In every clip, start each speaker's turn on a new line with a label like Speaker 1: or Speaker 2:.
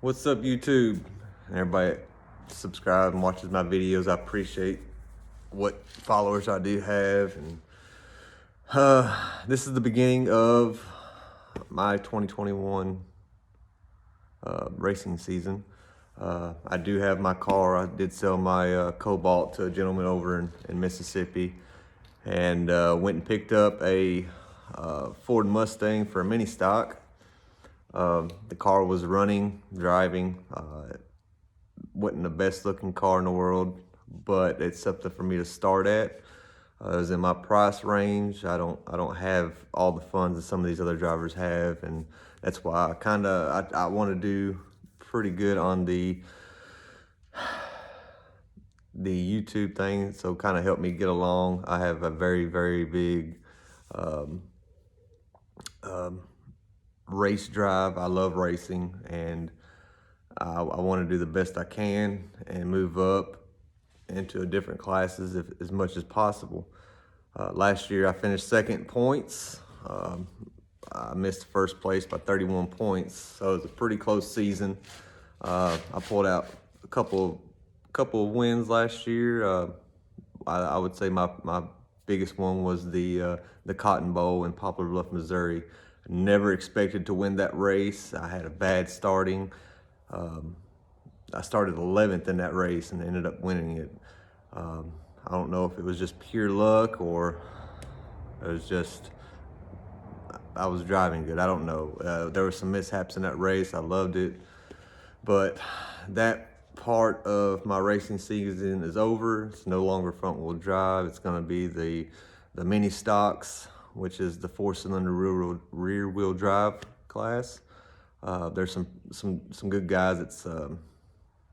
Speaker 1: What's up, YouTube? And everybody subscribe and watches my videos. I appreciate what followers I do have. And this is the beginning of my 2021 racing season. I do have my car. I did sell my Cobalt to a gentleman over in Mississippi, and went and picked up a Ford Mustang for a mini stock. The car was running, driving. Wasn't the best looking car in the world, but it's something for me to start at. It was in my price range. I don't have all the funds that some of these other drivers have, and that's why I want to do pretty good on the YouTube thing. So kind of help me get along. I have a very, very big race drive. I love racing, and I want to do the best I can and move up into different classes as much as possible. Last year I finished second in points. I missed first place by 31 points, so it was a pretty close season. I pulled out a couple of wins last year. I would say my biggest one was the Cotton Bowl in Poplar Bluff, Missouri. Never expected to win that race. I had a bad starting. I started 11th in that race and ended up winning it. I don't know if it was just pure luck or it was just I was driving good. I don't know. There were some mishaps in that race. I loved it, but that part of my racing season is over. It's no longer front wheel drive. It's going to be the mini stocks, which is the 4-cylinder rear wheel drive class. There's some good guys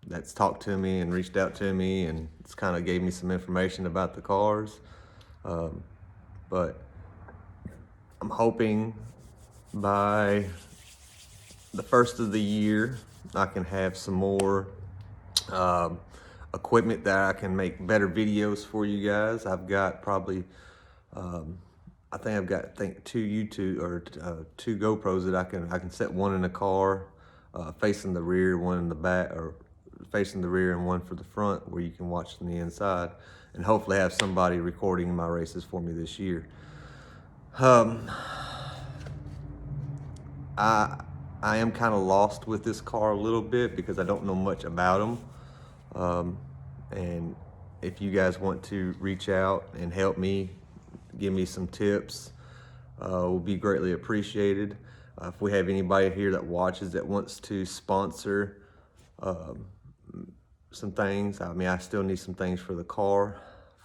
Speaker 1: that's talked to me and reached out to me, and it's kind of gave me some information about the cars. But I'm hoping by the first of the year I can have some more equipment that I can make better videos for you guys. I've got probably I think I've got two GoPros that I can set one in the car facing the rear, one in the back, or facing the rear and one for the front where you can watch from the inside, and hopefully have somebody recording my races for me this year. I am kind of lost with this car a little bit because I don't know much about them. And if you guys want to reach out and help me, give me some tips, will be greatly appreciated. If we have anybody here that watches that wants to sponsor some things, I mean, I still need some things for the car.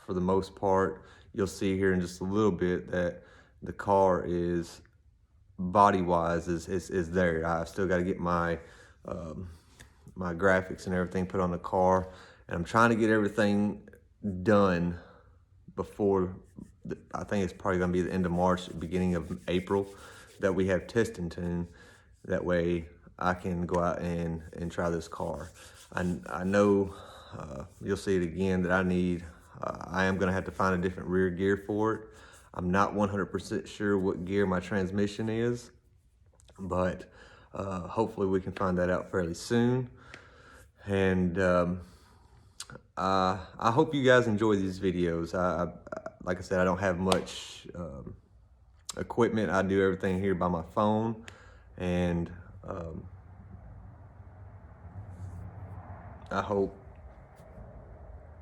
Speaker 1: For the most part, you'll see here in just a little bit that the car is body-wise is there. I still got to get my my graphics and everything put on the car, and I'm trying to get everything done before I think it's probably going to be the end of March, beginning of April, that we have test and tune. That way I can go out and try this car. I know you'll see it again that I am going to have to find a different rear gear for it. I'm not 100% sure what gear my transmission is, but hopefully we can find that out fairly soon. And I hope you guys enjoy these videos. Like I said, I don't have much equipment. I do everything here by my phone, and I hope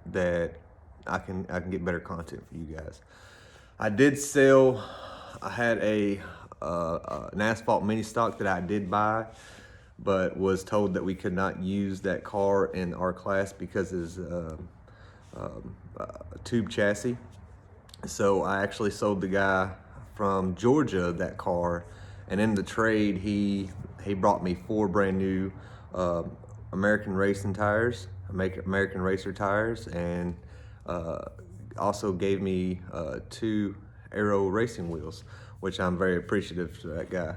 Speaker 1: that I can get better content for you guys. I had an asphalt mini stock that I did buy, but was told that we could not use that car in our class because it's a tube chassis. So I actually sold the guy from Georgia that car, and in the trade he brought me 4 brand new American Racing tires, American Racer tires, and also gave me 2 Aero racing wheels, which I'm very appreciative to that guy.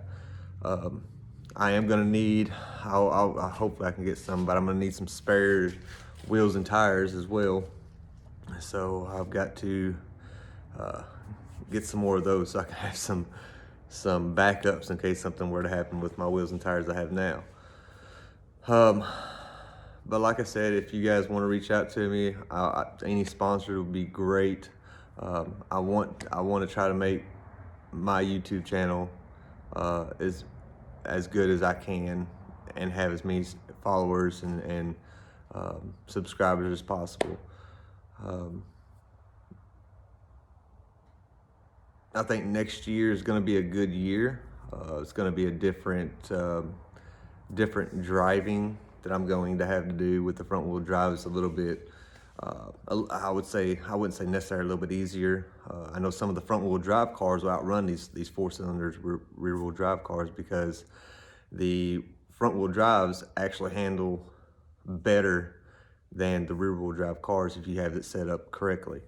Speaker 1: I am gonna need, hopefully I can get some, but I'm gonna need some spare wheels and tires as well. So I've got to get some more of those so I can have some backups in case something were to happen with my wheels and tires I have now. Um, but like I said, if you guys want to reach out to me, any sponsor would be great. I want to try to make my YouTube channel as good as I can and have as many followers and subscribers as possible. I think next year is going to be a good year. It's going to be a different driving that I'm going to have to do with the front wheel drive. It's a little bit, I wouldn't say necessarily a little bit easier. I know some of the front wheel drive cars will outrun these 4-cylinders rear wheel drive cars because the front wheel drives actually handle better than the rear wheel drive cars if you have it set up correctly.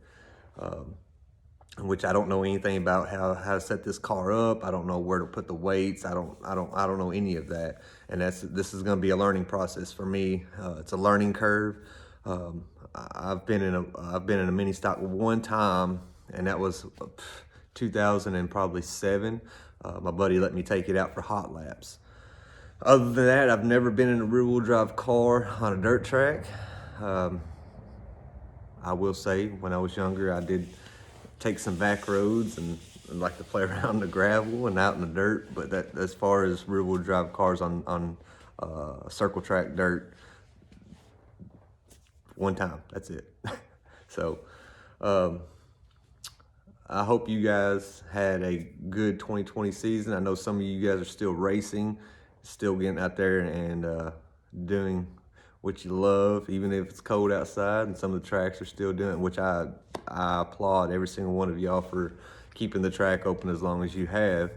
Speaker 1: Which I don't know anything about how to set this car up. I don't know where to put the weights. I don't know any of that. And this is going to be a learning process for me. It's a learning curve. I've been in a mini stock one time, and that was 2007. My buddy let me take it out for hot laps. Other than that, I've never been in a rear wheel drive car on a dirt track. I will say, when I was younger, I did take some back roads and like to play around the gravel and out in the dirt, but that as far as rear wheel drive cars on circle track dirt, one time, that's it. So I hope you guys had a good 2020 season. I know some of you guys are still racing, still getting out there and doing what you love, even if it's cold outside, and some of the tracks are still doing, which I applaud every single one of y'all for keeping the track open as long as you have,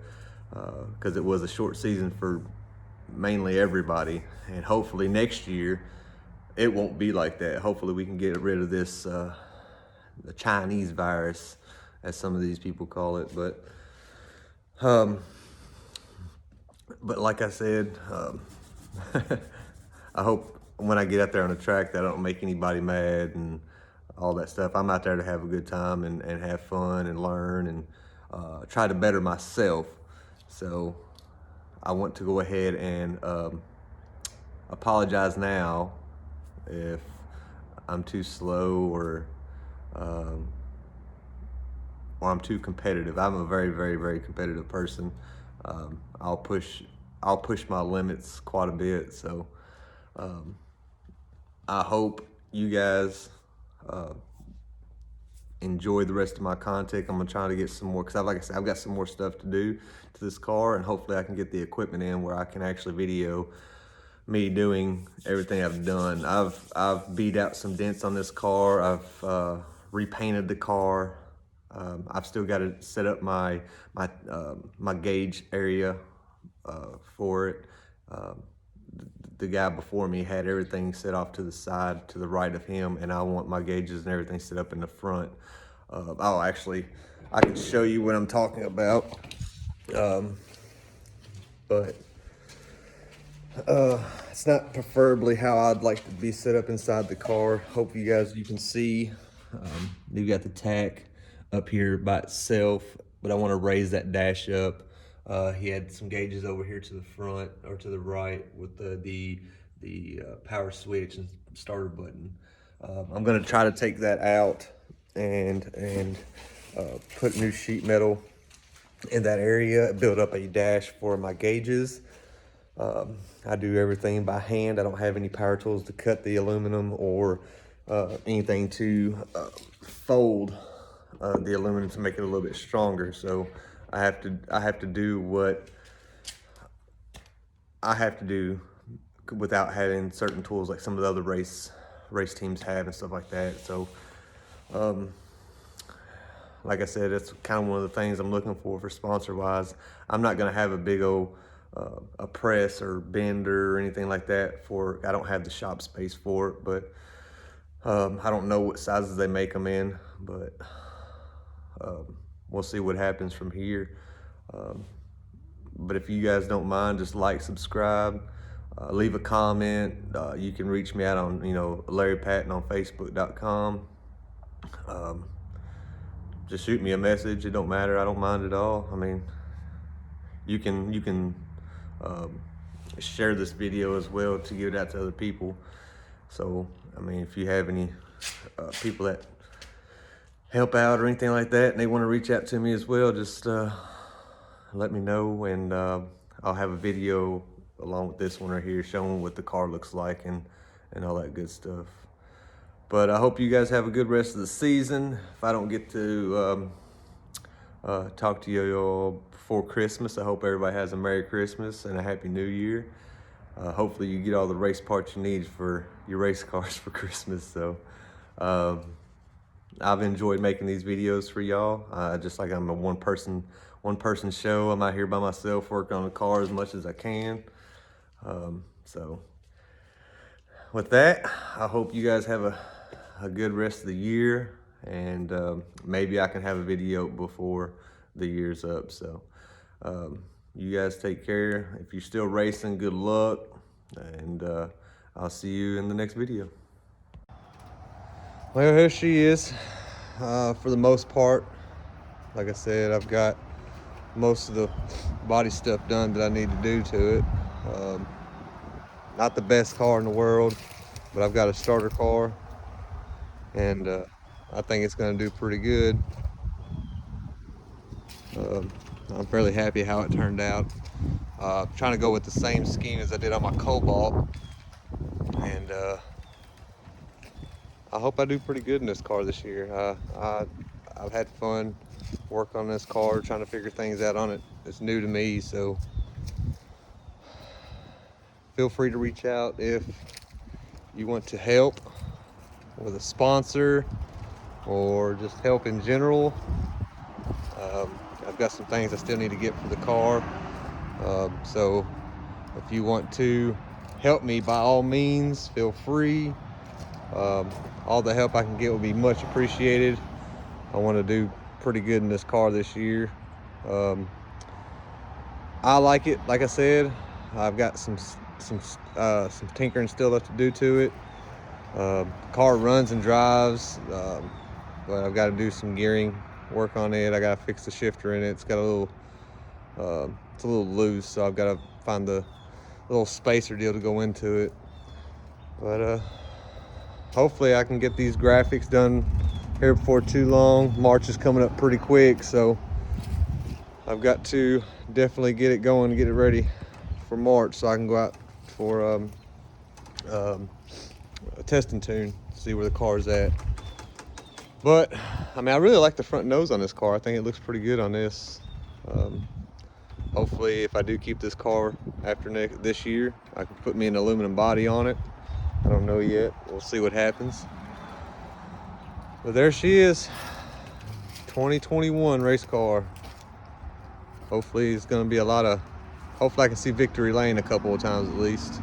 Speaker 1: because it was a short season for mainly everybody, and hopefully next year it won't be like that. Hopefully we can get rid of this the Chinese virus, as some of these people call it. But like I said, I hope when I get out there on the track that I don't make anybody mad and all that stuff. I'm out there to have a good time and have fun and learn and try to better myself. So I want to go ahead and apologize now if I'm too slow or I'm too competitive. I'm a very, very, very competitive person. I'll push my limits quite a bit. So I hope you guys enjoy the rest of my content. I'm gonna try to get some more, because like I said, I've got some more stuff to do to this car, and hopefully I can get the equipment in where I can actually video me doing everything I've done. I've beat out some dents on this car. I've repainted the car. I've still got to set up my gauge area for it. The guy before me had everything set off to the side, to the right of him, and I want my gauges and everything set up in the front. Actually, I can show you what I'm talking about. But it's not preferably how I'd like to be set up inside the car. Hope you can see. You've got the tack up here by itself, but I want to raise that dash up. He had some gauges over here to the front or to the right with the power switch and starter button. I'm going to try to take that out and put new sheet metal in that area, build up a dash for my gauges. I do everything by hand. I don't have any power tools to cut the aluminum or anything to fold the aluminum to make it a little bit stronger. So I have to do what I have to do without having certain tools like some of the other race teams have and stuff like that. So like I said, that's kind of one of the things I'm looking for sponsor wise. I'm not going to have a big old a press or bender or anything like that I don't have the shop space for it, but I don't know what sizes they make them in, but we'll see what happens from here. But if you guys don't mind, just like, subscribe, leave a comment. You can reach me out on, Larry Patton on Facebook.com. Just shoot me a message. It don't matter. I don't mind at all. I mean, you can share this video as well to give it out to other people. So, I mean, if you have any people that help out or anything like that and they want to reach out to me as well, just let me know, and I'll have a video along with this one right here showing what the car looks like and all that good stuff. But I hope you guys have a good rest of the season. If I don't get to talk to you all before Christmas, I hope everybody has a Merry Christmas and a Happy New Year. Hopefully you get all the race parts you need for your race cars for Christmas. So I've enjoyed making these videos for y'all. Just like I'm a one person show. I'm out here by myself working on the car as much as I can. So with that, I hope you guys have a good rest of the year, and maybe I can have a video before the year's up. So you guys take care. If you're still racing, good luck, and I'll see you in the next video. Well, here she is. For the most part, like I said, I've got most of the body stuff done that I need to do to it. Not the best car in the world, but I've got a starter car, and I think it's going to do pretty good. I'm fairly happy how it turned out. Trying to go with the same scheme as I did on my Cobalt, and I hope I do pretty good in this car this year. I've had fun working on this car, trying to figure things out on it. It's new to me, so feel free to reach out if you want to help with a sponsor or just help in general. I've got some things I still need to get for the car. So if you want to help me, by all means, feel free. All the help I can get will be much appreciated. I want to do pretty good in this car this year. I like it. Like I said, I've got some tinkering still left to do to it. The car runs and drives, but I've got to do some gearing work on it. I got to fix the shifter in it. It's got a little, it's a little loose, so I've got to find the little spacer deal to go into it. But hopefully I can get these graphics done here before too long. March is coming up pretty quick, so I've got to definitely get it going, get it ready for March, so I can go out for a test and tune, see where the car's at. But I mean, I really like the front nose on this car. I think it looks pretty good on this. Hopefully, if I do keep this car after this year, I can put me an aluminum body on it. I don't know yet. We'll see what happens. But there she is, 2021 race car. Hopefully it's going to be hopefully I can see victory lane a couple of times at least.